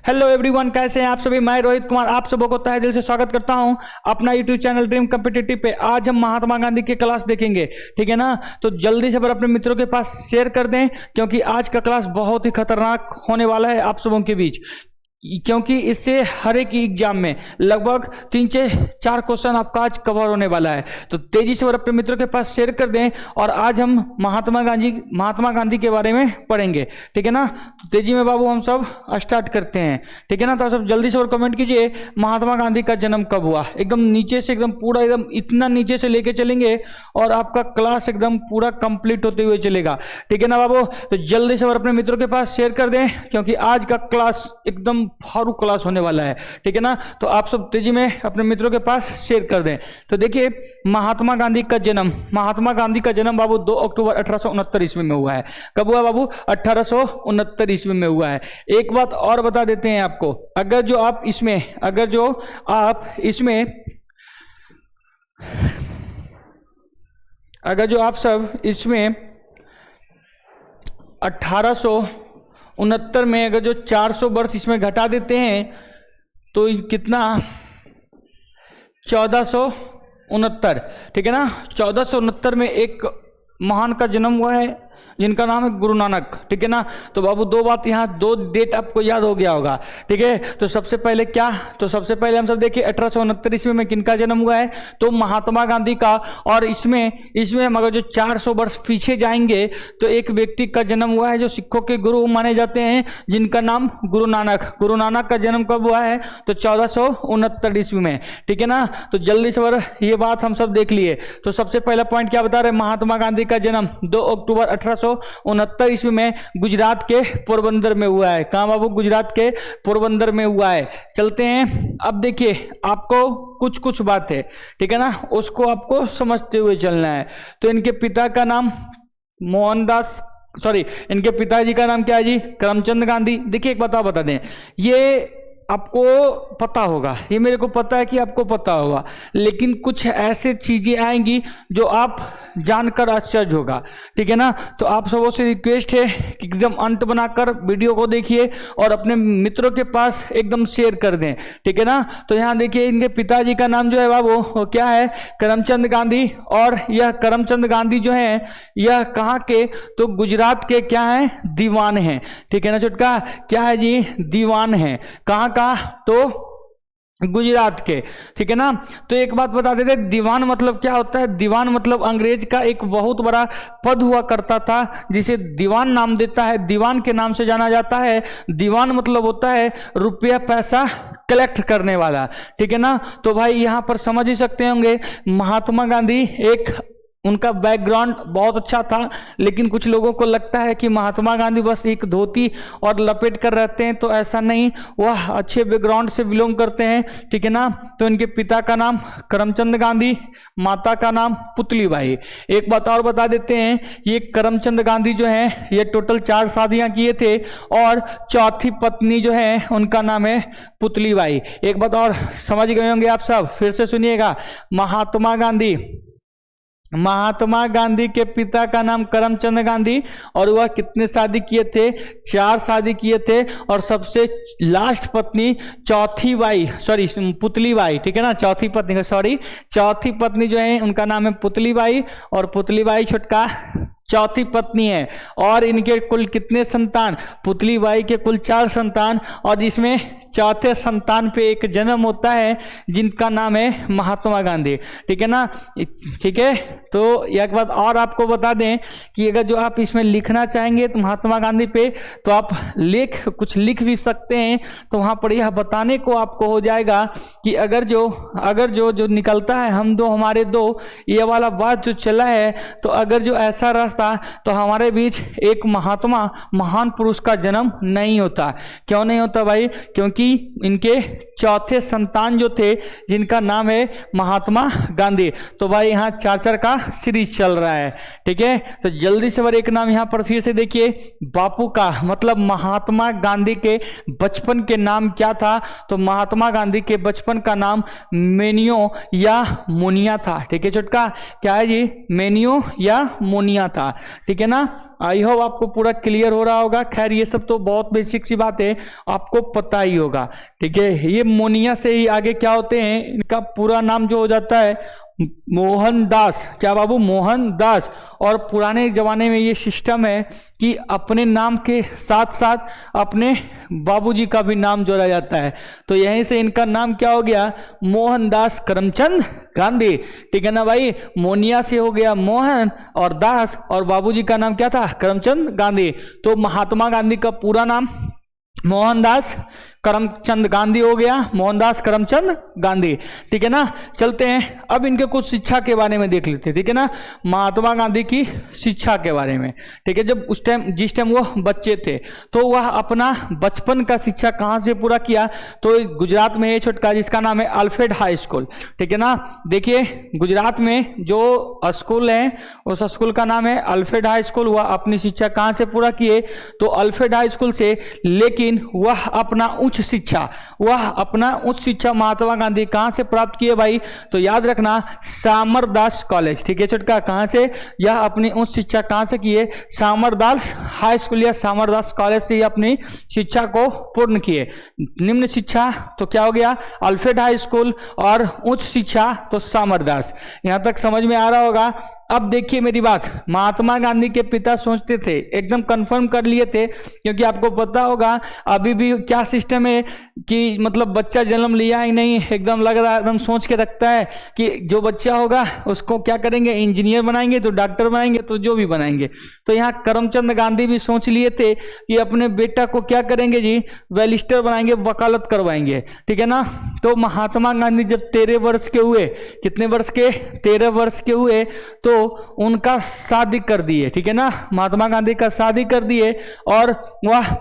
Hello everyone, कैसे हैं आप सभी। मैं रोहित कुमार आप सबों को तहे दिल से स्वागत करता हूं अपना यूट्यूब चैनल ड्रीम कॉम्पिटिटिव पे। आज हम महात्मा गांधी की क्लास देखेंगे, ठीक है ना। तो जल्दी से अपने मित्रों के पास शेयर कर दें, क्योंकि आज का क्लास बहुत ही खतरनाक होने वाला है आप सबों के बीच, क्योंकि इससे हर एक एग्जाम में लगभग 3 से 4 क्वेश्चन आपका आज कवर होने वाला है। तो तेजी से अपने मित्रों के पास शेयर कर दें। और आज हम महात्मा गांधी के बारे में पढ़ेंगे, ठीक है ना। तो तेजी में बाबू हम सब स्टार्ट करते हैं, ठीक है ना। तो सब जल्दी से कमेंट कीजिए महात्मा गांधी का जन्म कब हुआ। एकदम नीचे से एकदम पूरा एकदम इतना नीचे से लेके चलेंगे और आपका क्लास एकदम पूरा कंप्लीट होते हुए चलेगा, ठीक है ना बाबू। तो जल्दी से अपने मित्रों के पास शेयर कर दें, क्योंकि आज का क्लास एकदम फारू क्लास होने वाला है, ठीक है ना। तो आप सब तेजी में अपने मित्रों के पास शेयर कर दें। तो देखिए महात्मा गांधी का जन्म बाबू 2 अक्टूबर 1869 ईस्वी में हुआ है। कब हुआ बाबू? 1869 ईस्वी में हुआ है। एक बात और बता देते हैं आपको, अगर जो आप सब इसमें 1869 में अगर जो 400 वर्ष इसमें घटा देते हैं तो कितना? 1469, ठीक है ना। 1469 में एक महान का जन्म हुआ है जिनका नाम है गुरु नानक, ठीक है ना। तो बाबू दो बात यहाँ, 2 डेट आपको याद हो गया होगा, ठीक है। तो सबसे पहले हम सब देखिए 1869 ईस्वी में किनका जन्म हुआ है? तो महात्मा गांधी का। और इसमें हम अगर जो 400 वर्ष पीछे जाएंगे तो एक व्यक्ति का जन्म हुआ है जो सिखों के गुरु माने जाते हैं, जिनका नाम गुरु नानक का जन्म कब हुआ है? तो 1469 ईस्वी में, ठीक है ना। तो जल्दी से ये बात हम सब देख लिए। तो सबसे पहला पॉइंट क्या बता रहे? महात्मा गांधी का जन्म 2 अक्टूबर 1869 ईस्वी में गुजरात के पोरबंदर में हुआ है। कहां बाबू? गुजरात के पोरबंदर में हुआ है। चलते हैं, अब देखिए आपको कुछ बात है, ठीक है ना, उसको आपको समझते हुए चलना है। तो इनके पिता का नाम इनके पिताजी का नाम क्या है जी? करमचंद गांधी। देखिए एक बात बता दें, ये आपको पता होगा, ये मेरे को पता है कि आपको पता होगा, लेकिन कुछ ऐसे चीजें आएंगी जो आप जानकर आश्चर्य होगा, ठीक है ना। तो आप सबों से रिक्वेस्ट है कि एकदम अंत बनाकर वीडियो को देखिए और अपने मित्रों के पास एकदम शेयर कर दें, ठीक है ना। तो यहाँ देखिए इनके पिताजी का नाम जो है बाबू वो क्या है? करमचंद गांधी। और यह करमचंद गांधी जो है यह कहाँ के? तो गुजरात के क्या है? दीवान है, ठीक है ना छोटका। क्या है जी? दीवान है। कहाँ का? तो गुजरात के, ठीक है ना। तो एक बात बता देते, दीवान मतलब क्या होता है? दीवान मतलब अंग्रेज का एक बहुत बड़ा पद हुआ करता था जिसे दीवान नाम देता है, दीवान के नाम से जाना जाता है। दीवान मतलब होता है रुपया पैसा कलेक्ट करने वाला, ठीक है ना। तो भाई यहाँ पर समझ ही सकते होंगे महात्मा गांधी उनका बैकग्राउंड बहुत अच्छा था, लेकिन कुछ लोगों को लगता है कि महात्मा गांधी बस एक धोती और लपेट कर रहते हैं, तो ऐसा नहीं, वह अच्छे बैकग्राउंड से बिलोंग करते हैं, ठीक है ना। तो इनके पिता का नाम करमचंद गांधी, माता का नाम पुतलीबाई। एक बात और बता देते हैं, ये करमचंद गांधी जो है ये टोटल 4 शादियां किए थे और चौथी पत्नी जो है उनका नाम है पुतलीबाई। एक बात और समझ गए होंगे आप सब, फिर से सुनिएगा। महात्मा गांधी के पिता का नाम करमचंद गांधी और वह कितने शादी किए थे? 4 शादी किए थे। और सबसे लास्ट पत्नी पुतलीबाई, ठीक है ना। चौथी पत्नी जो है उनका नाम है पुतलीबाई, और पुतलीबाई छोटका चौथी पत्नी है। और इनके कुल कितने संतान? पुतलीबाई के कुल 4 संतान, और जिसमें चौथे संतान पे एक जन्म होता है जिनका नाम है महात्मा गांधी, ठीक है ना। ठीक है, तो एक बात और आपको बता दें कि अगर जो आप इसमें लिखना चाहेंगे तो महात्मा गांधी पे, तो आप कुछ लिख भी सकते हैं। तो वहां पर यह बताने को आपको हो जाएगा कि अगर जो निकलता है हम दो हमारे दो, ये वाला बात जो चला है, तो अगर जो ऐसा रास्ता तो हमारे बीच एक महान पुरुष का जन्म नहीं होता। क्यों नहीं होता भाई? क्योंकि इनके चौथे संतान जो थे जिनका नाम है महात्मा गांधी। तो भाई यहाँ 4 का सीरीज चल रहा है, ठीक है। तो जल्दी से एक नाम यहाँ पर फिर से देखिए, बापू का मतलब महात्मा गांधी के बचपन के नाम क्या था? तो महात्मा गांधी के बचपन का नाम मेनियो या मोनिया था, ठीक है छोटका। क्या है जी? मेनियो या मोनिया था। था, ठीक है ना। आई होप आपको पूरा क्लियर हो रहा होगा। खैर ये सब तो बहुत बेसिक सी बात है, आपको पता ही होगा, ठीक है। ये मोनिया से ही आगे क्या होते हैं, इनका पूरा नाम जो हो जाता है मोहनदास। क्या बाबू? मोहनदास। और पुराने जमाने में ये सिस्टम है कि अपने नाम के साथ साथ अपने बाबूजी का भी नाम जोड़ा जाता है, तो यहीं से इनका नाम क्या हो गया, मोहनदास करमचंद गांधी, ठीक है ना भाई। मोनिया से हो गया मोहन और दास, और बाबूजी का नाम क्या था, करमचंद गांधी। तो महात्मा गांधी का पूरा नाम मोहनदास करमचंद गांधी हो गया, मोहनदास करमचंद गांधी, ठीक है ना। चलते हैं अब इनके कुछ शिक्षा के बारे में देख लेते हैं, ठीक है ना। महात्मा गांधी की शिक्षा के बारे में, ठीक है। जब उस टाइम, जिस टाइम वो बच्चे थे, तो वह अपना बचपन का शिक्षा कहाँ से पूरा किया, तो गुजरात में है छोटका, जिसका नाम है अल्फ्रेड हाई स्कूल, ठीक है ना। देखिए गुजरात में जो स्कूल है, उस स्कूल का नाम है अल्फ्रेड हाई स्कूल। वह अपनी शिक्षा कहाँ से पूरा किए, तो अल्फ्रेड हाई स्कूल से। लेकिन वह अपना उच्च शिक्षा महात्मा गांधी कहां से प्राप्त किए भाई, तो याद रखना सामरदास कॉलेज, ठीक है छोटका। कहां से, यह अपनी उच्च शिक्षा कहां से किए, सामरदास हाई स्कूल या सामरदास कॉलेज से ही अपनी शिक्षा को पूर्ण किए। निम्न शिक्षा तो क्या हो गया, अल्फ्रेड हाई स्कूल, और उच्च शिक्षा तो सामरदास। यहां तक समझ में आ रहा होगा। अब देखिए मेरी बात, महात्मा गांधी के पिता सोचते थे, एकदम कंफर्म कर लिए थे, क्योंकि आपको पता होगा अभी भी क्या सिस्टम है कि मतलब बच्चा जन्म लिया ही नहीं, एकदम लग रहा है, एकदम सोच के रखता है कि जो बच्चा होगा उसको क्या करेंगे, इंजीनियर बनाएंगे, तो डॉक्टर बनाएंगे, तो जो भी बनाएंगे। तो यहाँ करमचंद गांधी भी सोच लिए थे कि अपने बेटा को क्या करेंगे जी, बैरिस्टर बनाएंगे, वकालत करवाएंगे, ठीक है ना। तो महात्मा गांधी जब 13 वर्ष के हुए, कितने वर्ष के, 13 वर्ष के हुए, तो उनका शादी कर दिए, ठीक है ना। महात्मा गांधी का शादी कर दिए, और वह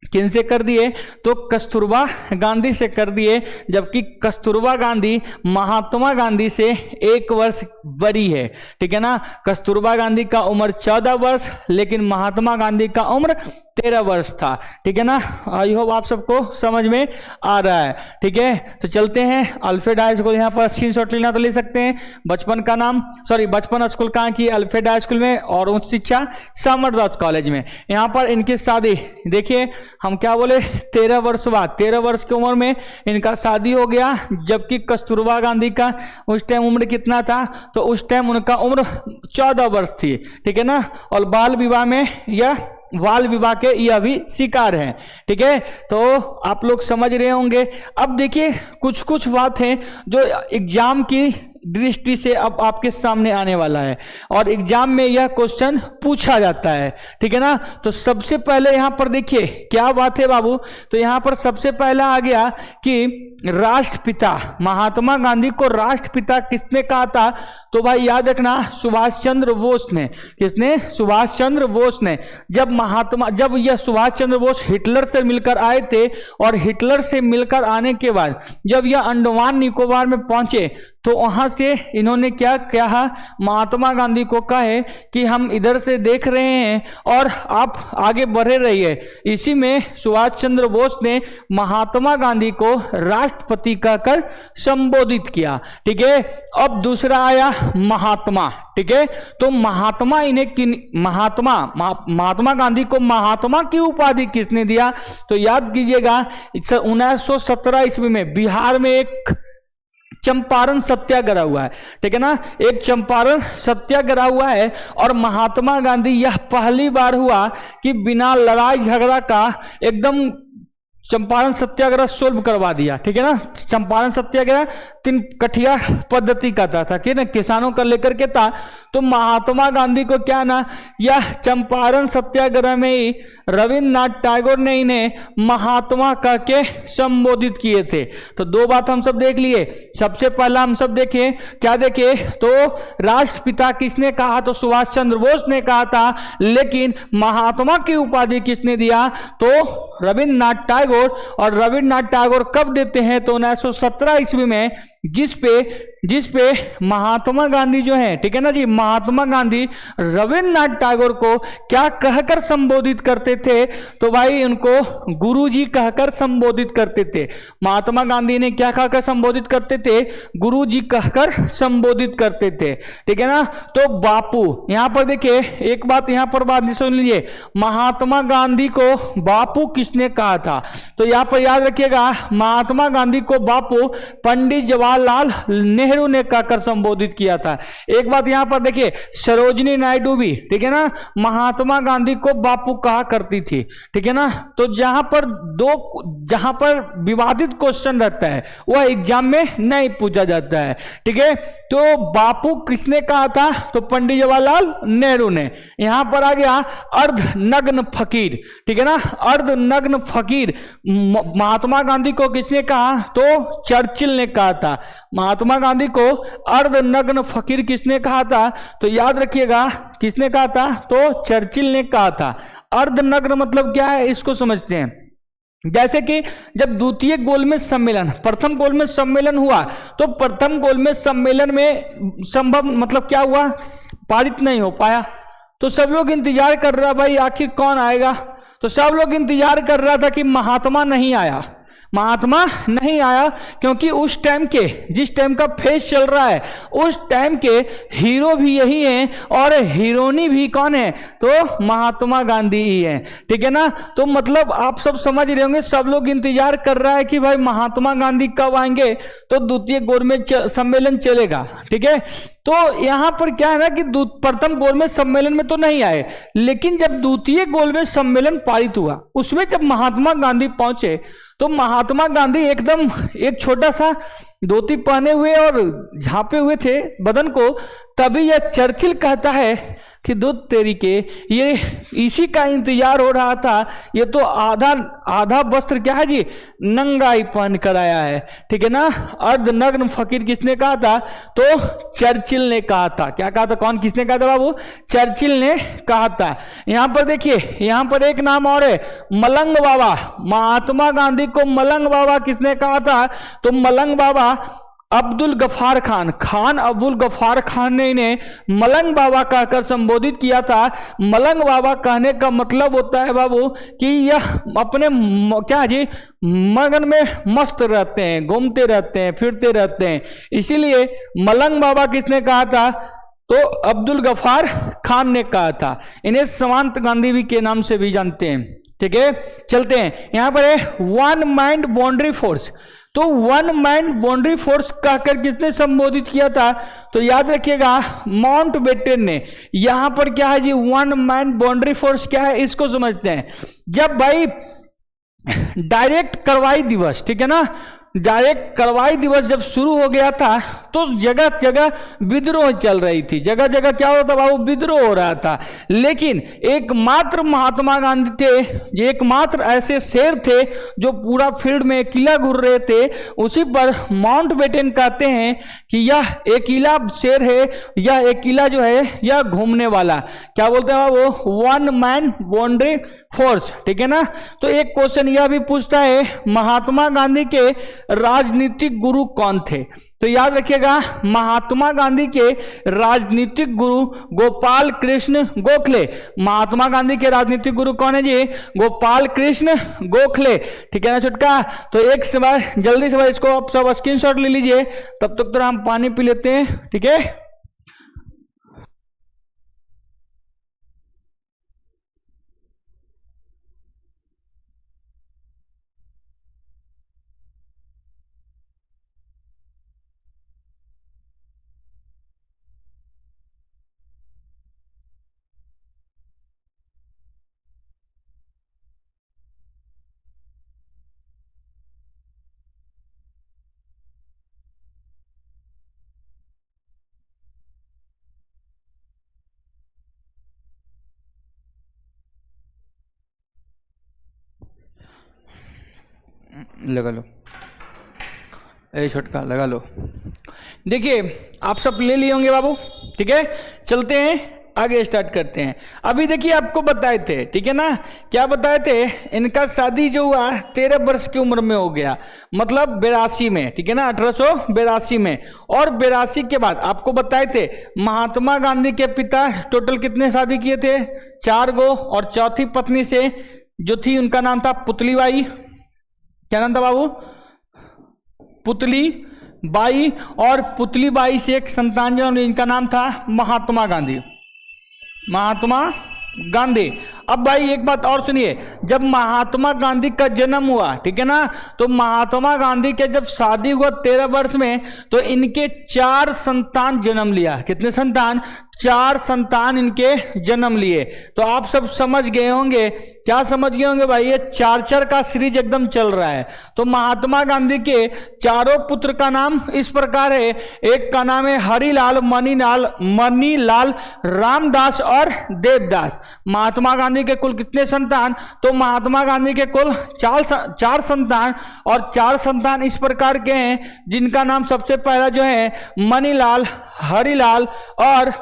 किन से कर दिए, तो कस्तूरबा गांधी से कर दिए। जबकि कस्तूरबा गांधी महात्मा गांधी से 1 वर्ष बड़ी है, ठीक है ना। कस्तूरबा गांधी का उम्र 14 वर्ष, लेकिन महात्मा गांधी का उम्र 13 वर्ष था, ठीक है ना। आई होप आप सबको समझ में आ रहा है, ठीक है। तो चलते हैं अल्फ्रेड हाई स्कूल, यहाँ पर स्क्रीनशॉट लेना तो ले सकते हैं। बचपन का नाम, बचपन स्कूल कहाँ की, अल्फ्रेड हाई स्कूल में, और उच्च शिक्षा सामरदास कॉलेज में। यहाँ पर इनकी शादी देखिए, हम क्या बोले, 13 वर्ष बाद, 13 वर्ष की उम्र में इनका शादी हो गया। जबकि कस्तूरबा गांधी का उस टाइम उम्र कितना था, तो उस टाइम उनका उम्र 14 वर्ष थी, ठीक है ना। और बाल विवाह के यह भी शिकार है, ठीक है। तो आप लोग समझ रहे होंगे। अब देखिए कुछ कुछ बात है जो एग्जाम की दृष्टि से अब आपके सामने आने वाला है, और एग्जाम में यह क्वेश्चन पूछा जाता है, ठीक है ना। तो सबसे पहले यहां पर देखिए क्या बात है बाबू, तो यहां पर सबसे पहला आ गया कि राष्ट्रपिता, महात्मा गांधी को राष्ट्रपिता किसने कहा था, तो भाई याद रखना सुभाष चंद्र बोस ने। किसने, सुभाष चंद्र बोस ने। जब यह सुभाष चंद्र बोस हिटलर से मिलकर आए थे, और हिटलर से मिलकर आने के बाद जब यह अंडमान निकोबार में पहुंचे, तो वहां से इन्होंने क्या कहा, महात्मा गांधी को कहे कि हम इधर से देख रहे हैं और आप आगे बढ़े रहिए। इसी में सुभाष चंद्र बोस ने महात्मा गांधी को राष्ट्रपति कहकर संबोधित किया, ठीक है। अब दूसरा आया महात्मा, ठीक है। तो महात्मा महात्मा गांधी को महात्मा की उपाधि किसने दिया, तो याद कीजिएगा 1917 ईस्वी में बिहार में एक चंपारण सत्याग्रह हुआ है, ठीक है ना। एक चंपारण सत्याग्रह हुआ है, और महात्मा गांधी यह पहली बार हुआ कि बिना लड़ाई झगड़ा का एकदम चंपारण सत्याग्रह सोल्व करवा दिया, ठीक है ना। चंपारण सत्याग्रह 3 कठिया पद्धति का था कि ना, किसानों का लेकर के था। तो महात्मा गांधी को क्या ना, यह चंपारण सत्याग्रह में ही रविन्द्रनाथ टैगोर ने इन्हें महात्मा कह के संबोधित किए थे। तो 2 बात हम सब देख लिए। सबसे पहला हम सब देखें, क्या देखे, तो राष्ट्रपिता किसने कहा, तो सुभाष चंद्र बोस ने कहा था। लेकिन महात्मा की उपाधि किसने दिया, तो रविन्द्रनाथ टैगोर। और रविन्द्रनाथ टैगोर कब देते हैं, तो 1917 ईस्वी में जिस पे महात्मा गांधी जो है, ठीक है ना जी, महात्मा गांधी रविन्द्रनाथ टैगोर को क्या कहकर संबोधित करते थे? तो भाई उनको गुरुजी कहकर संबोधित करते थे। महात्मा गांधी ने क्या कहकर संबोधित करते थे? गुरुजी कहकर संबोधित करते थे, ठीक है ना। तो बापू, यहां पर देखिए एक बात यहां पर बात सुन लीजिए, महात्मा गांधी को बापू किसने कहा था? तो यहां पर याद रखिएगा, महात्मा गांधी को बापू पंडित जवाहरलाल नेहरू ने कहकर संबोधित किया था। एक बात यहां पर देखिए, सरोजिनी नायडू भी, ठीक है ना, महात्मा गांधी को बापू कहा करती थी, ठीक है ना। तो जहां पर विवादित क्वेश्चन रहता है वह एग्जाम में नहीं पूछा जाता है, ठीक है। तो बापू किसने कहा था? तो पंडित जवाहरलाल नेहरू ने। यहां पर आ गया अर्धनग्न फकीर, ठीक है ना, अर्धनग्न फकीर महात्मा गांधी को किसने कहा? तो चर्चिल ने कहा था। महात्मा गांधी को अर्धनग्न फकीर किसने कहा था? तो याद रखिएगा किसने कहा था? तो चर्चिल ने कहा था। अर्धनग्न मतलब क्या है इसको समझते हैं। जैसे कि जब द्वितीय गोलमेज सम्मेलन, प्रथम गोलमेज सम्मेलन हुआ, तो प्रथम गोलमेज सम्मेलन में संभव मतलब क्या हुआ? पारित नहीं हो पाया। तो सब लोग इंतजार कर रहा भाई आखिर कौन आएगा। तो सब लोग इंतजार कर रहा था कि महात्मा नहीं आया, महात्मा नहीं आया, क्योंकि उस टाइम के जिस टाइम का फेज चल रहा है उस टाइम के हीरो भी यही हैं और हीरोइनी भी कौन है? तो महात्मा गांधी ही है, ठीक है ना। तो मतलब आप सब समझ रहे होंगे, सब लोग इंतजार कर रहा है कि भाई महात्मा गांधी कब आएंगे तो द्वितीय गोलमेज सम्मेलन चलेगा, ठीक है। तो यहां पर क्या है ना कि प्रथम गोलमेज सम्मेलन में तो नहीं आए, लेकिन जब द्वितीय गोलमेज सम्मेलन पारित हुआ उसमें जब महात्मा गांधी पहुंचे तो महात्मा गांधी एकदम एक छोटा सा धोती पहने हुए और झांपे हुए थे बदन को। तभी यह चर्चिल कहता है कि दूध तेरी के, ये इसी का इंतजार हो रहा था, ये तो आधा वस्त्र क्या है जी, नंगाई पहन कर आया है, ठीक है ना। अर्धनग्न फकीर किसने कहा था? तो चर्चिल ने कहा था। क्या कहा था? कौन किसने कहा था बाबू? चर्चिल ने कहा था। यहां पर देखिए, यहां पर एक नाम और है, मलंग बाबा। महात्मा गांधी को मलंग बाबा किसने कहा था? तो मलंग बाबा अब्दुल गफार खान, अब्दुल गफार खान ने इन्हें मलंग बाबा कहकर संबोधित किया था। मलंग बाबा कहने का मतलब होता है बाबू कि यह अपने क्या जी मगन में मस्त रहते हैं, घूमते रहते हैं, फिरते रहते हैं, इसीलिए मलंग बाबा किसने कहा था? तो अब्दुल गफार खान ने कहा था। इन्हें समांत गांधी भी के नाम से भी जानते हैं, ठीक है। चलते हैं, यहां पर है वन माइंड बाउंड्री फोर्स। तो वन माइंड बाउंड्री फोर्स कहकर किसने संबोधित किया था? तो याद रखिएगा माउंटबेटन ने। यहां पर क्या है जी, वन माइंड बाउंड्री फोर्स क्या है इसको समझते हैं। जब भाई डायरेक्ट कार्रवाई दिवस, ठीक है ना, डायरेक्ट कार्रवाई दिवस जब शुरू हो गया था तो जगह जगह विद्रोह चल रही थी, जगह जगह क्या होता बाबू, विद्रोह हो रहा था। लेकिन एकमात्र महात्मा गांधी थे, एकमात्र ऐसे शेर थे जो पूरा फील्ड में अकेला घूम रहे थे। उसी पर माउंटबेटन कहते हैं कि यह अकेला शेर है, यह अकेला जो है यह घूमने वाला, क्या बोलते हैं बाबू, वन मैन बाउंड्री फोर्स, ठीक है ना। तो एक क्वेश्चन यह भी पूछता है महात्मा गांधी के राजनीतिक गुरु कौन थे? तो याद रखिएगा महात्मा गांधी के राजनीतिक गुरु गोपाल कृष्ण गोखले। महात्मा गांधी के राजनीतिक गुरु कौन है जी? गोपाल कृष्ण गोखले, ठीक है ना छुटका। तो एक समय जल्दी से इसको आप सब स्क्रीनशॉट ले लीजिए, तब तक तो हम पानी पी लेते हैं, ठीक है। लगा लो, ए छोटका लगा लो। देखिए आप सब ले लिए होंगे बाबू, ठीक है। चलते हैं आगे स्टार्ट करते हैं। अभी देखिए आपको बताए थे, ठीक है ना, क्या बताए थे, इनका शादी जो हुआ 13 वर्ष की उम्र में हो गया, मतलब 82 में, ठीक है ना, 1882 में। और 82 के बाद आपको बताए थे महात्मा गांधी के पिता टोटल कितने शादी किए थे, 4 गो, और चौथी पत्नी से जो थी उनका नाम था पुतलीबाई। क्या नाम था बाबू? पुतली बाई। और पुतली बाई से एक संतान जन्म, इनका नाम था महात्मा गांधी। महात्मा गांधी। अब भाई एक बात और सुनिए, जब महात्मा गांधी का जन्म हुआ, ठीक है ना, तो महात्मा गांधी के जब शादी हुआ 13 वर्ष में, तो इनके 4 संतान जन्म लिया। कितने संतान? 4 संतान इनके जन्म लिए। तो आप सब समझ गए होंगे, क्या समझ गए होंगे भाई, ये 4 का सीरीज एकदम चल रहा है। तो महात्मा गांधी के चारों पुत्र का नाम इस प्रकार है, एक का नाम है हरिलाल, मणिलाल, रामदास और देवदास। महात्मा गांधी के कुल कितने संतान? तो महात्मा गांधी के कुल 4 संतान, और 4 संतान इस प्रकार के हैं जिनका नाम सबसे पहला जो है मणिलाल, हरिलाल और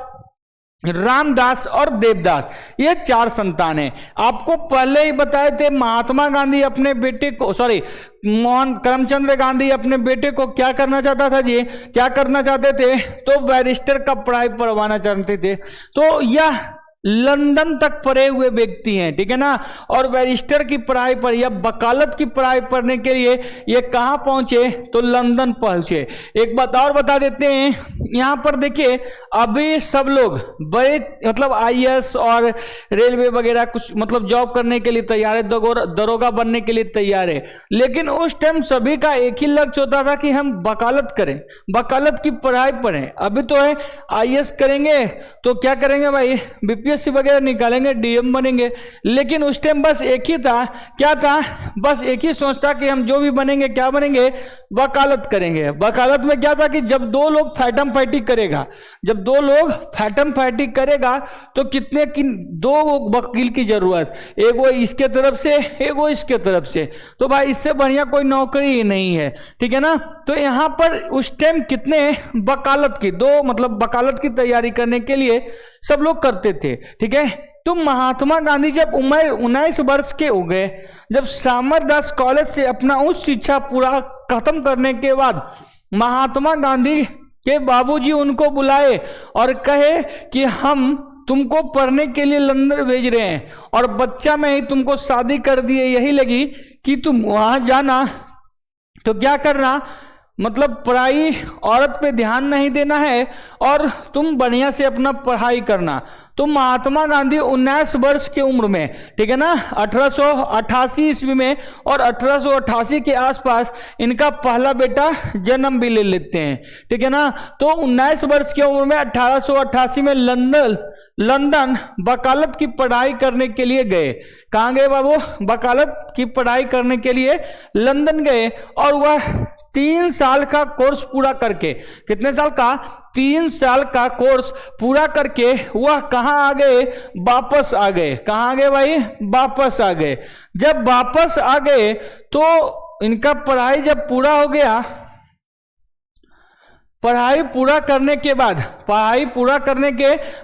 रामदास और देवदास, ये 4 संतान हैं। आपको पहले ही बताए थे महात्मा गांधी अपने बेटे को, सॉरी मोहन करमचंद गांधी अपने बेटे को क्या करना चाहता था जी, क्या करना चाहते थे, तो बैरिस्टर का पढ़ाई पढ़वाना चाहते थे। तो यह लंदन तक पढ़े हुए व्यक्ति हैं, ठीक है ना, और बैरिस्टर की पढ़ाई पर या वकालत की पढ़ाई पढ़ने के लिए ये कहाँ पहुंचे, तो लंदन पहुंचे। एक बात और बता देते हैं, यहाँ पर देखिए अभी सब लोग बड़े मतलब आईएएस और रेलवे वगैरह कुछ मतलब जॉब करने के लिए तैयार है, दरोगा बनने के लिए तैयार है, लेकिन उस टाइम सभी का एक ही लक्ष्य होता था कि हम वकालत करें, वकालत की पढ़ाई पढ़ें। अभी तो है आईएएस करेंगे तो क्या करेंगे भाई, बीपीएससी वगैरह निकालेंगे, डीएम बनेंगे, लेकिन उस टाइम बस एक ही था, क्या था, बस एक ही सोच था कि हम जो भी बनेंगे क्या बनेंगे, वकालत करेंगे। वकालत में क्या था कि जब 2 लोग फैटम फैटी करेगा, जब 2 लोग फैटम फैटी करेगा तो कितने की 2 वकील की जरूरत, एक वो इसके तरफ से, एक वो इसके तरफ से, तो भाई इससे बढ़िया कोई नौकरी ही नहीं है, ठीक है ना। तो यहां पर उस टाइम कितने वकालत की 2 मतलब वकालत की तैयारी करने के लिए सब लोग करते थे, ठीक है। तो महात्मा गांधी जब उम्र 19 वर्ष के हो गए, जब सामरदास कॉलेज से अपना उच्च शिक्षा पूरा खत्म करने के बाद महात्मा गांधी के बाबूजी उनको बुलाए और कहे कि हम तुमको पढ़ने के लिए लंदन भेज रहे हैं, और बच्चा में ही तुमको शादी कर दिए, यही लगी कि तुम वहां जाना तो क्या करना, मतलब पढ़ाई औरत पे ध्यान नहीं देना है और तुम बढ़िया से अपना पढ़ाई करना। तो महात्मा गांधी 19 वर्ष की उम्र में, ठीक है ना, 1888 ईस्वी में और 1888 के आसपास इनका पहला बेटा जन्म भी ले लेते हैं, ठीक है ना। तो 19 वर्ष की उम्र में 1888 में लंदन वकालत की पढ़ाई करने के लिए गए। कहाँ गए बाबू? वकालत की पढ़ाई करने के लिए लंदन गए, और वह 3 साल का कोर्स पूरा करके, कितने साल का? 3 साल का कोर्स पूरा करके वह कहाँ आ गए? वापस आ गए। कहाँ आ गए भाई? वापस आ गए। जब वापस आ गए तो इनका पढ़ाई जब पूरा हो गया, पढ़ाई पूरा करने के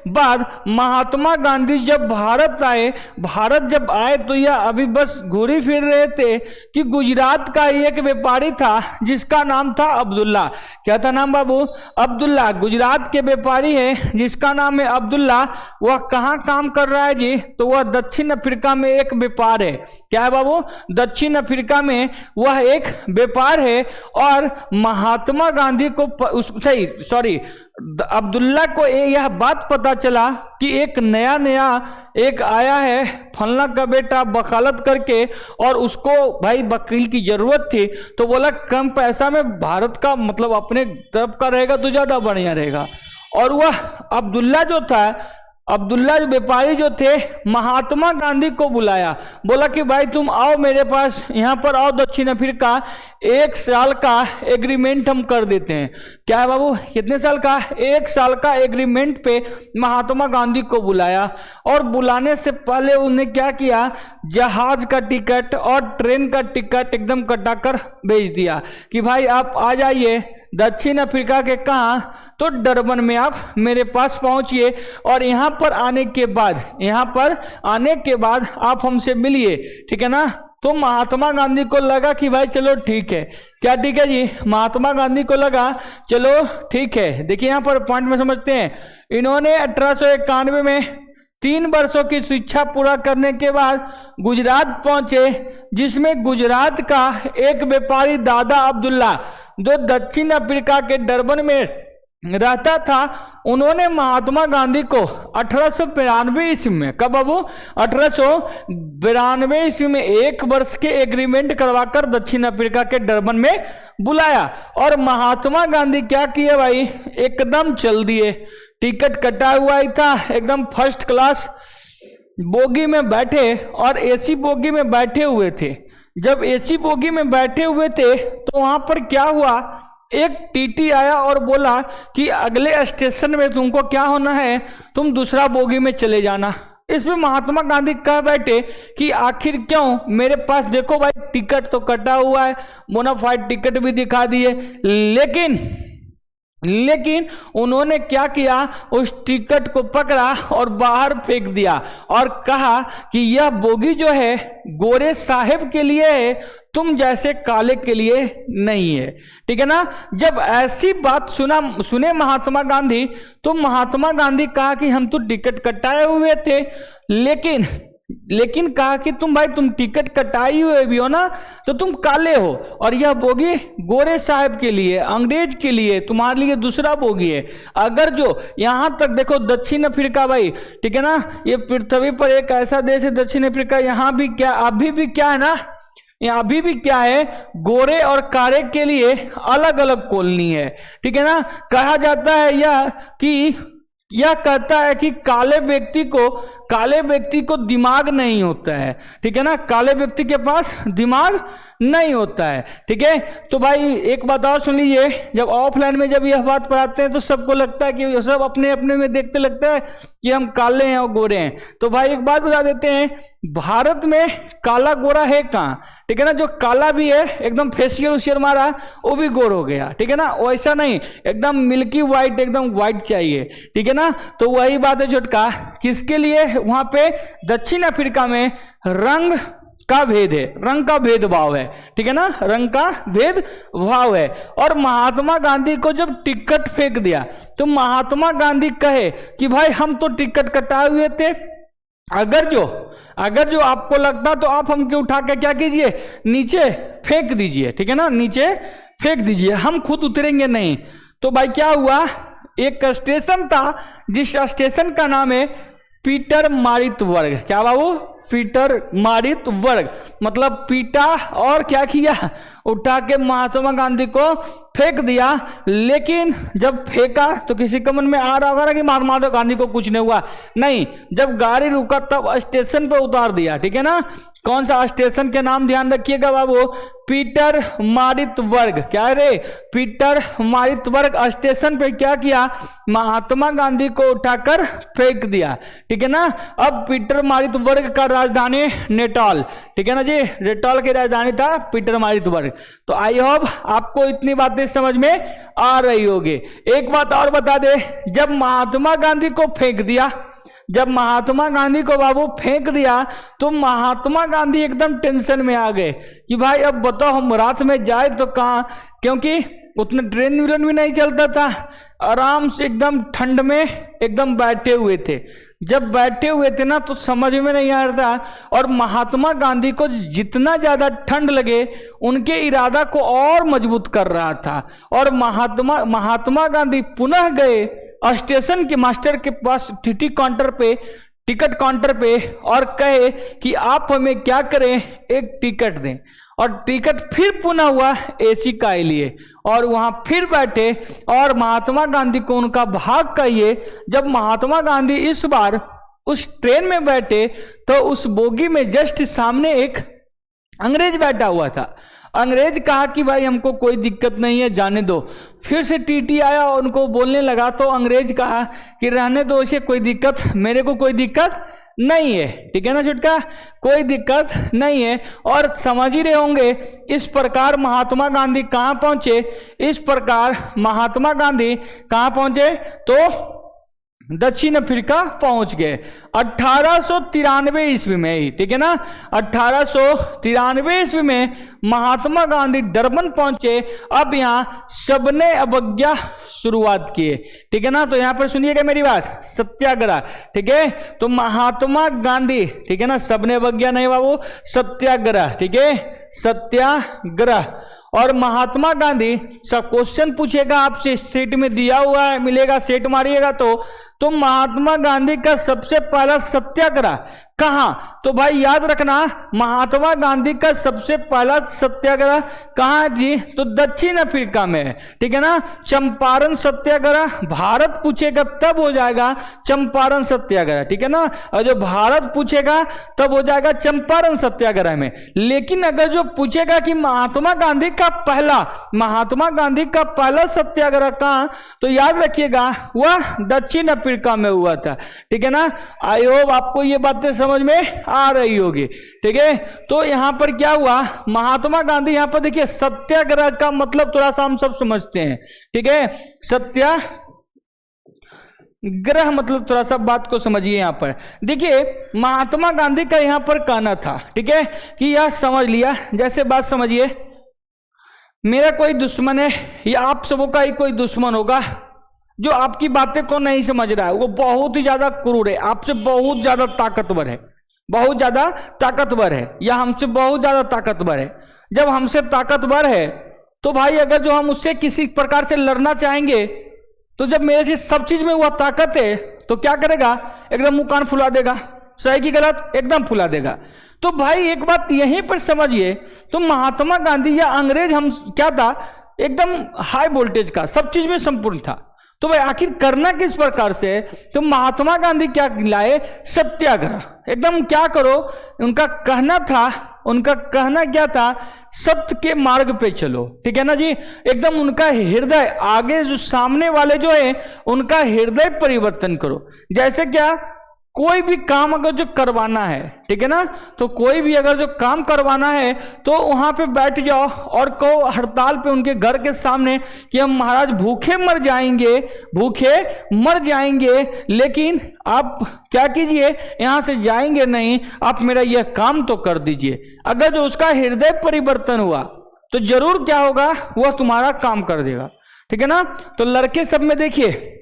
बाद महात्मा गांधी जब भारत जब आए तो यह अभी बस घूरी फिर रहे थे कि गुजरात का एक व्यापारी था जिसका नाम था अब्दुल्ला। क्या था नाम बाबू? अब्दुल्ला। गुजरात के व्यापारी है जिसका नाम है अब्दुल्ला। वह कहाँ काम कर रहा है जी? तो वह दक्षिण अफ्रीका में एक व्यापार है। क्या है बाबू? दक्षिण अफ्रीका में वह एक व्यापार है। और महात्मा गांधी को अब्दुल्ला को यह बात पता चला कि एक नया एक आया है फलना का बेटा वकालत करके, और उसको भाई वकील की जरूरत थी, तो बोला कम पैसा में भारत का मतलब अपने तरफ का रहेगा तो ज्यादा बढ़िया रहेगा। और वह अब्दुल्ला व्यापारी जो थे महात्मा गांधी को बुलाया, बोला कि भाई तुम आओ मेरे पास, यहाँ पर आओ दक्षिण अफ्रीका, 1 साल का एग्रीमेंट हम कर देते हैं। क्या है बाबू? कितने साल का? 1 साल का एग्रीमेंट पे महात्मा गांधी को बुलाया, और बुलाने से पहले उन्हें क्या किया, जहाज का टिकट और ट्रेन का टिकट एकदम कटाकर भेज दिया कि भाई आप आ जाइए, दक्षिण अफ्रीका के कहाँ, तो डरबन में आप मेरे पास पहुंचिए और यहाँ पर आने के बाद आप हमसे मिलिए, ठीक है ना। तो महात्मा गांधी को लगा कि भाई चलो ठीक है, क्या ठीक है जी, महात्मा गांधी को लगा चलो ठीक है। देखिए यहाँ पर पॉइंट में समझते हैं, इन्होंने 1891 में 3 वर्षों की शिक्षा पूरा करने के बाद गुजरात पहुंचे, जिसमें गुजरात का एक व्यापारी दादा अब्दुल्ला, जो दक्षिण अफ्रीका के डरबन में रहता था, उन्होंने महात्मा गांधी को 1892 ईस्वी में, कब बाबू, 1892 ईस्वी में 1 वर्ष के एग्रीमेंट करवाकर दक्षिण अफ्रीका के डरबन में बुलाया। और महात्मा गांधी क्या किए भाई, एकदम चल दिए, टिकट कटा हुआ ही था, एकदम फर्स्ट क्लास बोगी में बैठे और एसी बोगी में बैठे हुए थे। जब एसी बोगी में बैठे हुए थे तो वहां पर क्या हुआ, एक टीटी आया और बोला कि अगले स्टेशन में तुमको क्या होना है, तुम दूसरा बोगी में चले जाना। इसमें महात्मा गांधी कह बैठे कि आखिर क्यों, मेरे पास देखो भाई टिकट तो कटा हुआ है, बोनाफाइड टिकट भी दिखा दिए, लेकिन उन्होंने क्या किया, उस टिकट को पकड़ा और बाहर फेंक दिया और कहा कि यह बोगी जो है गोरे साहेब के लिए है, तुम जैसे काले के लिए नहीं है, ठीक है ना। जब ऐसी बात सुने महात्मा गांधी, तो महात्मा गांधी कहा कि हम तो टिकट कटाए हुए थे, लेकिन कहा कि तुम टिकट कटाई हुए भी हो ना, तो तुम काले हो और यह बोगी गोरे साहब के लिए, अंग्रेज के लिए, तुम्हारे लिए दूसरा बोगी है। अगर जो यहां तक देखो दक्षिण अफ्रीका भाई, ठीक है ना, ये पृथ्वी पर एक ऐसा देश है दक्षिण अफ्रीका, यहाँ भी क्या अभी भी क्या है ना, यहाँ अभी भी क्या है, गोरे और काले के लिए अलग अलग कॉलोनी है, ठीक है ना। कहा जाता है यह कहता है कि काले व्यक्ति को दिमाग नहीं होता है, ठीक है ना, काले व्यक्ति के पास दिमाग नहीं होता है, ठीक है। तो भाई एक बात और सुन लीजिए, जब ऑफलाइन में जब यह बात पढ़ाते हैं तो सबको लगता है कि सब अपने अपने में देखते लगता है कि हम काले हैं और गोरे हैं। तो भाई एक बात बता देते हैं, भारत में काला गोरा है कहाँ, ठीक है ना। जो काला भी है एकदम फेशियल उशियल मारा वो भी गोर हो गया, ठीक है ना, वैसा नहीं, एकदम मिल्की व्हाइट, एकदम व्हाइट चाहिए, ठीक है ना। तो वही बात है झुटका, किसके लिए, वहां पे दक्षिण अफ्रीका में रंग का भेद है, रंग का भेदभाव है, ठीक है ना, रंग का भेदभाव है। और महात्मा गांधी को जब टिकट फेंक दिया तो महात्मा गांधी कहे कि भाई हम तो टिकट कटाए हुए थे, अगर जो आपको लगता तो आप हमके उठा के क्या कीजिए, नीचे फेंक दीजिए, ठीक है ना, नीचे फेंक दीजिए, हम खुद उतरेंगे नहीं। तो भाई क्या हुआ, एक स्टेशन था जिस स्टेशन का नाम है पीटरमारित्सबर्ग, क्या बाबू, पीटरमारित्सबर्ग, मतलब पीटा और क्या किया, उठा के महात्मा गांधी को फेंक दिया। लेकिन जब फेंका तो किसी के मन में आ रहा होगा ना कि महात्मा गांधी को कुछ नहीं हुआ, नहीं, जब गाड़ी रुका तब स्टेशन पे उतार दिया, ठीक है ना। कौन सा स्टेशन के नाम ध्यान रखिएगा बाबू, पीटरमारित्सबर्ग, क्या रे, पीटरमारित्सबर्ग स्टेशन पे क्या किया, महात्मा गांधी को उठाकर फेंक दिया, ठीक है ना। अब पीटरमारित्सबर्ग का राजधानी नेटाल, ठीक है ना जी, नेटाल की राजधानी था पीटरमारित्सबर्ग। तो आई होप आपको इतनी बातें समझ में आ रही होगी। एक बात और बता दे, जब महात्मा गांधी को फेंक दिया, जब महात्मा गांधी को बाबू फेंक दिया तो महात्मा गांधी एकदम टेंशन में आ गए कि भाई अब बताओ हम रात में जाए तो कहाँ, क्योंकि उतना ट्रेन व्रेन भी नहीं चलता था, आराम से एकदम ठंड में एकदम बैठे हुए थे। जब बैठे हुए थे ना तो समझ में नहीं आ रहा था, और महात्मा गांधी को जितना ज्यादा ठंड लगे उनके इरादा को और मजबूत कर रहा था। और महात्मा गांधी पुनः गए स्टेशन के मास्टर के पास, टिकट काउंटर पे और कहे कि आप हमें क्या करें, एक टिकट दें। और टिकट फिर पुनः हुआ एसी का लिए, और वहां फिर बैठे और महात्मा गांधी को उनका भाग कहिए। जब महात्मा गांधी इस बार उस ट्रेन में बैठे तो उस बोगी में जस्ट सामने एक अंग्रेज बैठा हुआ था। अंग्रेज कहा कि भाई हमको कोई दिक्कत नहीं है, जाने दो। फिर से टीटी आया और उनको बोलने लगा तो अंग्रेज कहा कि रहने दो, इसे कोई दिक्कत, मेरे को कोई दिक्कत नहीं है, ठीक है ना छुटका, कोई दिक्कत नहीं है। और समझ ही रहे होंगे इस प्रकार महात्मा गांधी कहां पहुंचे, इस प्रकार महात्मा गांधी कहां पहुंचे, तो दक्षिण अफ्रीका पहुंच गए 1893 ईस्वी में ही, ठीक है ना, 1893 ईस्वी में महात्मा गांधी डरबन पहुंचे। अब यहां सबने अवज्ञा शुरुआत किए, ठीक है ना। तो यहां पर सुनिएगा मेरी बात, सत्याग्रह, ठीक है। तो महात्मा गांधी, ठीक है ना, सबने अवज्ञा नहीं बाबू, सत्याग्रह, ठीक है, सत्याग्रह। और महात्मा गांधी सब क्वेश्चन पूछेगा आपसे, सेट में दिया हुआ है, मिलेगा, सेट मारिएगा तो महात्मा गांधी का सबसे पहला सत्याग्रह कहां, तो भाई याद रखना महात्मा गांधी का सबसे पहला सत्याग्रह कहां जी, तो दक्षिण अफ्रीका में है, ठीक है ना। चंपारण सत्याग्रह भारत पूछेगा तब हो जाएगा चंपारण सत्याग्रह, ठीक है ना। और जो भारत पूछेगा तब हो जाएगा चंपारण सत्याग्रह में। लेकिन अगर जो पूछेगा कि महात्मा गांधी का पहला सत्याग्रह कहां, तो याद रखिएगा वह दक्षिण अफ्रीका में हुआ था, ठीक है ना। आई होप आपको ये बातें समझ में आ रही होगी, ठीक है। तो यहां पर क्या हुआ, महात्मा गांधी, यहां पर देखिए सत्याग्रह का मतलब थोड़ा सा हम सब समझते हैं, ठीक है। सत्याग्रह मतलब थोड़ा सा बात को समझिए। यहां पर देखिए महात्मा गांधी का यहां पर कहना था, ठीक है, कि यह समझ लिया, जैसे बात समझिए, मेरा कोई दुश्मन है या आप सबों का ही कोई दुश्मन होगा जो आपकी बातें को नहीं समझ रहा है, वो बहुत ही ज्यादा क्रूर है, आपसे बहुत ज्यादा ताकतवर है, बहुत ज्यादा ताकतवर है, या हमसे बहुत ज्यादा ताकतवर है। जब हमसे ताकतवर है तो भाई अगर जो हम उससे किसी प्रकार से लड़ना चाहेंगे, तो जब मेरे से सब चीज में वह ताकत है तो क्या करेगा, एकदम मुंह कान फुला देगा, सही की गलत, एकदम फुला देगा। तो भाई एक बात यहीं पर समझिए, तो महात्मा गांधी या अंग्रेज हम क्या था, एकदम हाई वोल्टेज का, सब चीज में संपूर्ण था। तो भाई आखिर करना किस प्रकार से, तो महात्मा गांधी क्या लाए, सत्याग्रह। एकदम क्या करो, उनका कहना क्या था, सत्य के मार्ग पे चलो, ठीक है ना जी। एकदम उनका हृदय, आगे जो सामने वाले जो है उनका हृदय परिवर्तन करो। जैसे क्या, कोई भी काम अगर जो करवाना है, ठीक है ना, तो कोई भी अगर जो काम करवाना है तो वहां पे बैठ जाओ और कहो हड़ताल पे उनके घर के सामने कि हम महाराज भूखे मर जाएंगे, लेकिन आप क्या कीजिए, यहां से जाएंगे नहीं, आप मेरा यह काम तो कर दीजिए। अगर जो उसका हृदय परिवर्तन हुआ तो जरूर क्या होगा, वह तुम्हारा काम कर देगा, ठीक है ना। तो लड़के सब में देखिए,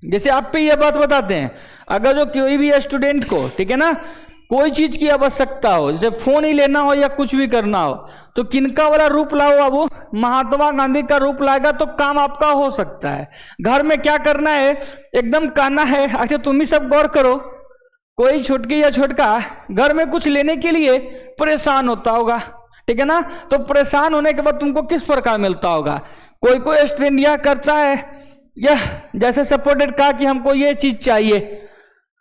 जैसे आप पे यह बात बताते हैं, अगर जो कोई भी स्टूडेंट को, ठीक है ना, कोई चीज की आवश्यकता हो, जैसे फोन ही लेना हो या कुछ भी करना हो, तो किनका वाला रूप लाओ बाबू, महात्मा गांधी का रूप लाएगा तो काम आपका हो सकता है। घर में क्या करना है, एकदम कहना है, अच्छा तुम ही सब गौर करो, कोई छुटकी या छोटका घर में कुछ लेने के लिए परेशान होता होगा, ठीक है ना। तो परेशान होने के बाद तुमको किस प्रकार मिलता होगा, कोई स्टूडेंट यह करता है, यह जैसे सपोर्टेड कहा कि हमको ये चीज चाहिए,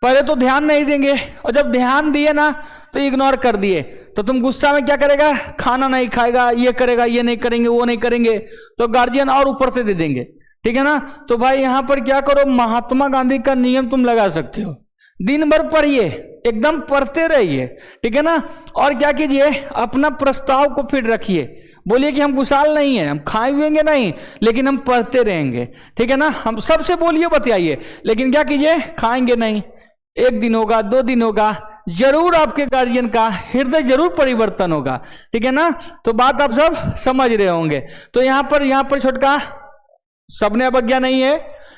पहले तो ध्यान नहीं देंगे, और जब ध्यान दिए ना तो इग्नोर कर दिए, तो तुम गुस्सा में क्या करेगा, खाना नहीं खाएगा, ये करेगा, ये नहीं करेंगे, वो नहीं करेंगे, तो गार्जियन और ऊपर से दे देंगे, ठीक है ना। तो भाई यहां पर क्या करो, महात्मा गांधी का नियम तुम लगा सकते हो, दिन भर पढ़िए, एकदम पढ़ते रहिए, ठीक है ना। और क्या कीजिए, अपना प्रस्ताव को फिट रखिए, बोलिए कि हम गुसाल नहीं है, हम खाएंगे नहीं, लेकिन हम पढ़ते रहेंगे, ठीक है ना। हम सबसे बोलिए, बतियाइए, लेकिन क्या कीजिए, खाएंगे नहीं। 1 दिन होगा, 2 दिन होगा, जरूर आपके गार्जियन का हृदय जरूर परिवर्तन होगा, ठीक है ना। तो बात आप सब समझ रहे होंगे। तो यहां पर छोटका सबने अवज्ञा नहीं है,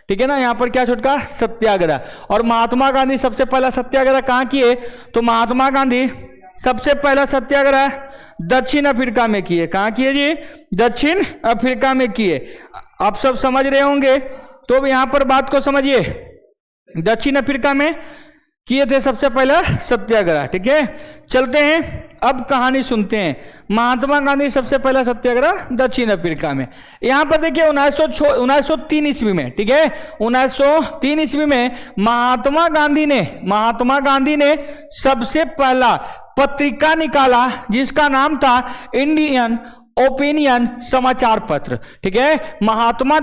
ठीक है ना। यहां पर क्या छोटका, सत्याग्रह। और महात्मा गांधी सबसे पहला सत्याग्रह कहां किए, तो महात्मा गांधी सबसे पहला सत्याग्रह दक्षिण अफ्रीका में किए। कहां किए जी, दक्षिण अफ्रीका में किए। आप सब समझ रहे होंगे, तो यहां पर बात को समझिए, दक्षिण अफ्रीका में किए थे सबसे पहला सत्याग्रह, ठीक है। चलते हैं, अब कहानी सुनते हैं। महात्मा गांधी सबसे पहला सत्याग्रह दक्षिण अफ्रीका में। यहां पर देखिए 1903 ईस्वी में, ठीक है, 1903 ईस्वी में महात्मा गांधी ने सबसे पहला पत्रिका निकाला, जिसका नाम था इंडियन ओपिनियन समाचार पत्र, ठीक है। महात्मा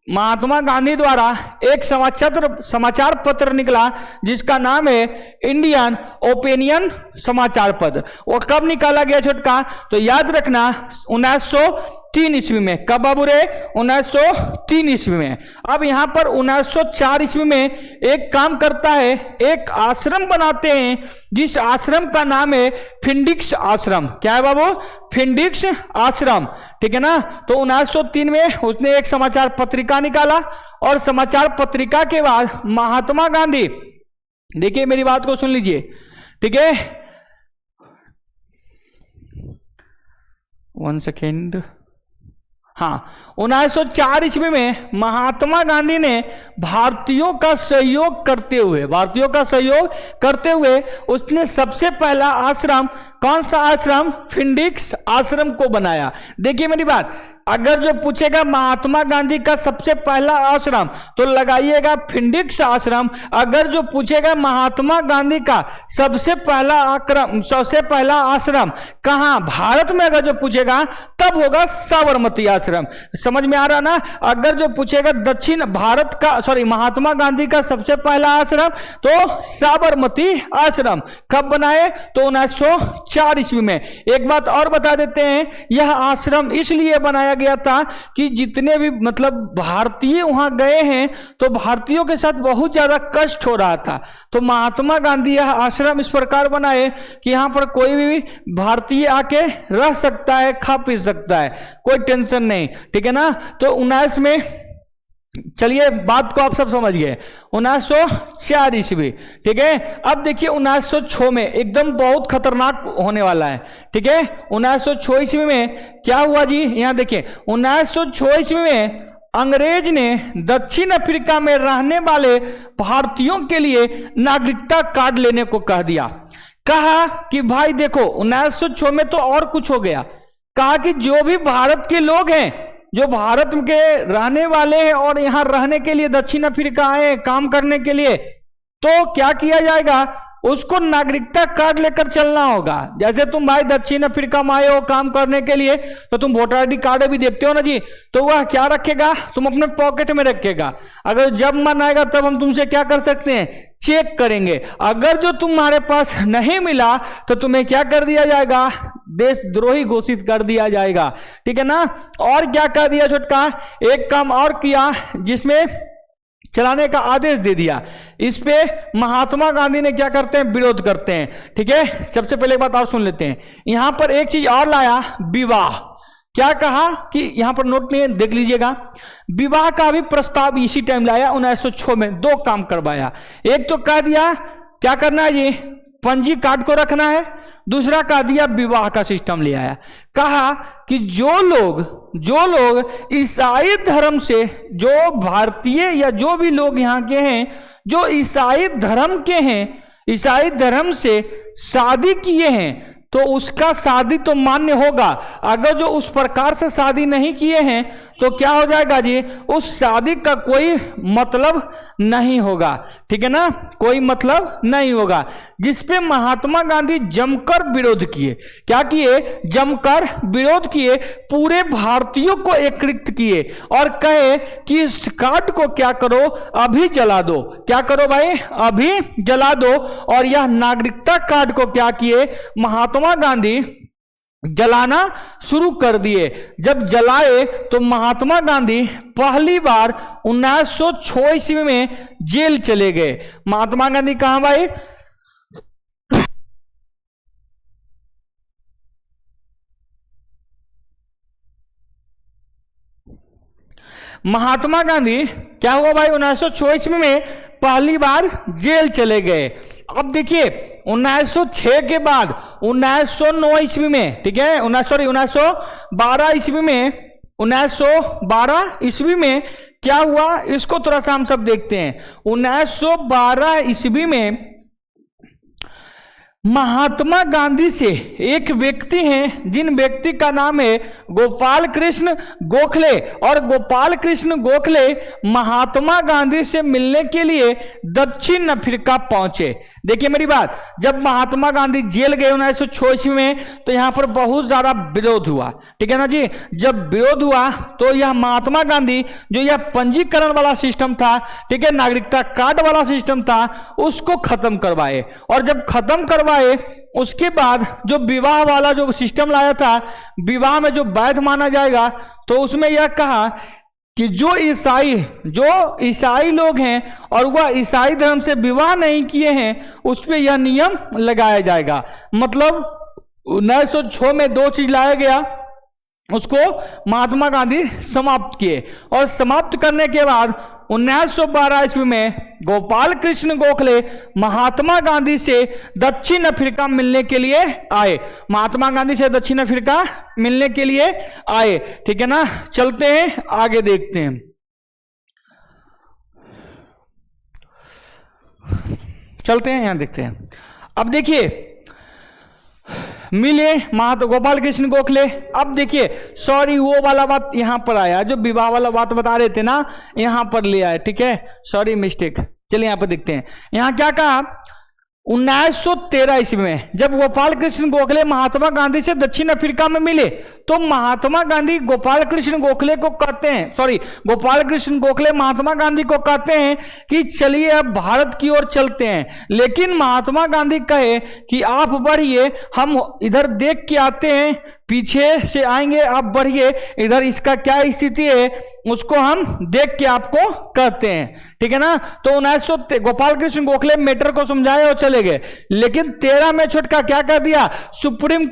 महात्मा गांधी द्वारा एक समाचार पत्र निकला जिसका नाम है इंडियन ओपिनियन समाचार पत्र। वो कब निकाला गया छोटका, तो याद रखना 1903 ईस्वी में। कब बाबू रे, 1903 ईस्वी में। अब यहां पर 1904 ईस्वी में एक काम करता है, एक आश्रम बनाते हैं जिस आश्रम का नाम है फिंडिक्स आश्रम। क्या है बाबू, फिंडिक्स आश्रम, ठीक है ना। तो 1903 में उसने एक समाचार पत्रिका निकाला और समाचार पत्रिका के बाद महात्मा गांधी, देखिए मेरी बात को सुन लीजिए, ठीक है, 1 सेकेंड, हाँ, 1904 ईस्वी में महात्मा गांधी ने भारतीयों का सहयोग करते हुए उसने सबसे पहला आश्रम, कौन सा आश्रम, फिंडिक्स आश्रम को बनाया। देखिए मेरी बात, अगर जो पूछेगा महात्मा गांधी का सबसे पहला आश्रम तो लगाइएगा फिंडिक्स आश्रम। अगर जो पूछेगा महात्मा गांधी का सबसे पहला आश्रम कहां, भारत में, अगर जो पूछेगा तब होगा साबरमती आश्रम। समझ में आ रहा ना। अगर जो पूछेगा दक्षिण भारत का, महात्मा गांधी का सबसे पहला आश्रम तो साबरमती आश्रम। कब बनाए, तो 1904 ईस्वी में। एक बात और बता देते हैं, यह आश्रम इसलिए बनाया गया था कि जितने भी मतलब भारतीय वहां गए हैं तो भारतीयों के साथ बहुत ज्यादा कष्ट हो रहा था, तो महात्मा गांधी यह आश्रम इस प्रकार बनाए कि यहां पर कोई भी भारतीय आके रह सकता है, खा पी सकता है, कोई टेंशन नहीं, ठीक है ना। तो 19 में, चलिए बात को आप सब समझ गए, 1904 ईस्वी, ठीक है। अब देखिए 1906 में एकदम बहुत खतरनाक होने वाला है, ठीक है। 1906 ईस्वी में क्या हुआ जी, यहां देखिए 1906 ईस्वी में अंग्रेज ने दक्षिण अफ्रीका में रहने वाले भारतीयों के लिए नागरिकता कार्ड लेने को कह दिया। कहा कि भाई देखो 1906 में तो और कुछ हो गया, कहा कि जो भी भारत के लोग हैं, जो भारत के रहने वाले हैं और यहां रहने के लिए दक्षिण अफ्रीका आए काम करने के लिए, तो क्या किया जाएगा, उसको नागरिकता कार्ड लेकर चलना होगा। जैसे तुम भाई दक्षिण अफ्रीका में आए हो काम करने के लिए तो तुम वोटर आईडी कार्ड भी देखते हो ना जी, तो वह क्या रखेगा, तुम अपने पॉकेट में रखेगा। अगर जब मन आएगा तब हम तुमसे क्या कर सकते हैं, चेक करेंगे। अगर जो तुम्हारे पास नहीं मिला तो तुम्हें क्या कर दिया जाएगा, देशद्रोही घोषित कर दिया जाएगा, ठीक है ना। और क्या कर दिया छोटका, एक काम और किया जिसमें चलाने का आदेश दे दिया। इस पे महात्मा गांधी ने क्या करते हैं, विरोध करते हैं, ठीक है। सबसे पहले एक बात और सुन लेते हैं, यहां पर एक चीज और लाया, विवाह। क्या कहा कि यहां पर नोट नहीं है, देख लीजिएगा, विवाह का भी प्रस्ताव इसी टाइम लाया 1906 में। दो काम करवाया, एक तो कह दिया क्या करना है जी, पंजी कार्ड को रखना है, दूसरा कह दिया विवाह का सिस्टम ले आया। कहा कि जो लोग ईसाई धर्म से, जो भारतीय या जो भी लोग यहाँ के हैं जो ईसाई धर्म के हैं, ईसाई धर्म से शादी किए हैं तो उसका शादी तो मान्य होगा। अगर जो उस प्रकार से शादी नहीं किए हैं तो क्या हो जाएगा जी, उस शादी का कोई मतलब नहीं होगा, ठीक है ना, कोई मतलब नहीं होगा। जिसपे महात्मा गांधी जमकर विरोध किए। क्या किए, जमकर विरोध किए, पूरे भारतीयों को एकत्रित किए और कहे कि इस कार्ड को क्या करो, अभी जला दो। क्या करो भाई, अभी जला दो। और यह नागरिकता कार्ड को क्या किए, महात्मा गांधी जलाना शुरू कर दिए। जब जलाए तो महात्मा गांधी पहली बार 1906 ईस्वी में जेल चले गए। महात्मा गांधी कहां भाई, महात्मा गांधी क्या हुआ भाई, 1906 ईस्वी में पहली बार जेल चले गए। अब देखिए 1906 के बाद 1909 ईस्वी में, ठीक है, 1912 ईस्वी में, 1912 ईस्वी में क्या हुआ, इसको थोड़ा सा हम सब देखते हैं। 1912 ईस्वी में महात्मा गांधी से एक व्यक्ति हैं जिन व्यक्ति का नाम है गोपाल कृष्ण गोखले, और गोपाल कृष्ण गोखले महात्मा गांधी से मिलने के लिए दक्षिण अफ्रीका पहुंचे। देखिए मेरी बात, जब महात्मा गांधी जेल गए 1906 में, तो यहां पर बहुत ज्यादा विरोध हुआ, ठीक है ना जी। जब विरोध हुआ तो यह महात्मा गांधी जो यह पंजीकरण वाला सिस्टम था, ठीक है, नागरिकता कार्ड वाला सिस्टम था, उसको खत्म करवाए। और जब खत्म करवाए उसके बाद जो विवाह वाला जो सिस्टम लाया था, विवाह में जो वैध माना जाएगा, तो उसमें यह कहा कि जो ईसाई लोग हैं और वह ईसाई धर्म से विवाह नहीं किए हैं, उस पर यह नियम लगाया जाएगा। मतलब 1906 में दो चीज लाया गया, उसको महात्मा गांधी समाप्त किए, और समाप्त करने के बाद 1912 ईस्वी में गोपाल कृष्ण गोखले महात्मा गांधी से दक्षिण अफ्रीका मिलने के लिए आए। महात्मा गांधी से दक्षिण अफ्रीका मिलने के लिए आए, ठीक है ना। चलते हैं आगे, देखते हैं। चलते हैं यहां, देखते हैं। अब देखिए, मिले गोपाल कृष्ण गोखले। अब देखिए, सॉरी वो वाला बात यहां पर आया, जो विवाह वाला बात बता रहे थे ना, यहां पर ले आए, ठीक है, सॉरी मिस्टेक। चलिए यहां पर देखते हैं, यहां क्या कहा। 1913 ईस्वी में जब गोपाल कृष्ण गोखले महात्मा गांधी से दक्षिण अफ्रीका में मिले, तो महात्मा गांधी गोपाल कृष्ण गोखले को कहते हैं, गोपाल कृष्ण गोखले महात्मा गांधी को कहते हैं कि चलिए अब भारत की ओर चलते हैं। लेकिन महात्मा गांधी कहे कि आप बढ़िए, हम इधर देख के आते हैं, पीछे से आएंगे, आप बढ़िए, इधर इसका क्या स्थिति है उसको हम देख के आपको कहते हैं, ठीक है ना। तो 1913 गोपाल कृष्ण गोखले मैटर को समझाए और चले गए। लेकिन 13 में छोटका क्या कर दिया, सुप्रीम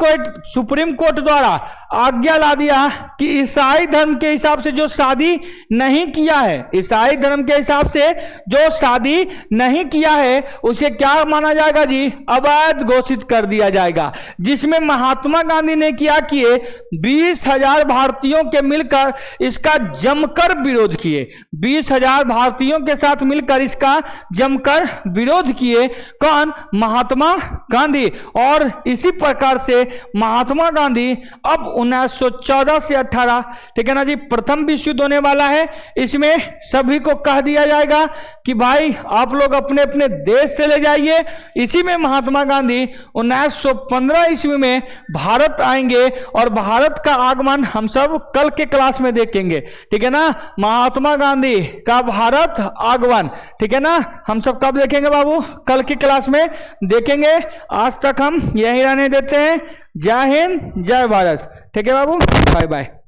कोर्ट द्वारा आज्ञा ला दिया कि ईसाई धर्म के हिसाब से जो शादी नहीं किया है, ईसाई धर्म के हिसाब से जो शादी नहीं किया है, उसे क्या माना जाएगा जी, अवैध घोषित कर दिया जाएगा। जिसमें महात्मा गांधी ने किया किए 20,000 भारतीयों के मिलकर इसका जमकर विरोध किए, 20,000 भारतीयों के साथ मिलकर इसका जमकर विरोध किए। कौन, महात्मा गांधी। और इसी प्रकार से महात्मा गांधी अब 1914 से 18, ठीक है ना जी, प्रथम विश्व युद्ध होने वाला है। इसमें सभी को कह दिया जाएगा कि भाई आप लोग अपने अपने देश चले जाइए। इसी में महात्मा गांधी 1915 ईस्वी में भारत आएंगे, और भारत का आगमन हम सब कल के क्लास में देखेंगे, ठीक है ना। महात्मा गांधी का भारत आगमन, ठीक है ना, हम सब कब देखेंगे बाबू, कल की क्लास में देखेंगे। आज तक हम यही रहने देते हैं। जय हिंद, जय भारत, ठीक है बाबू, बाय बाय।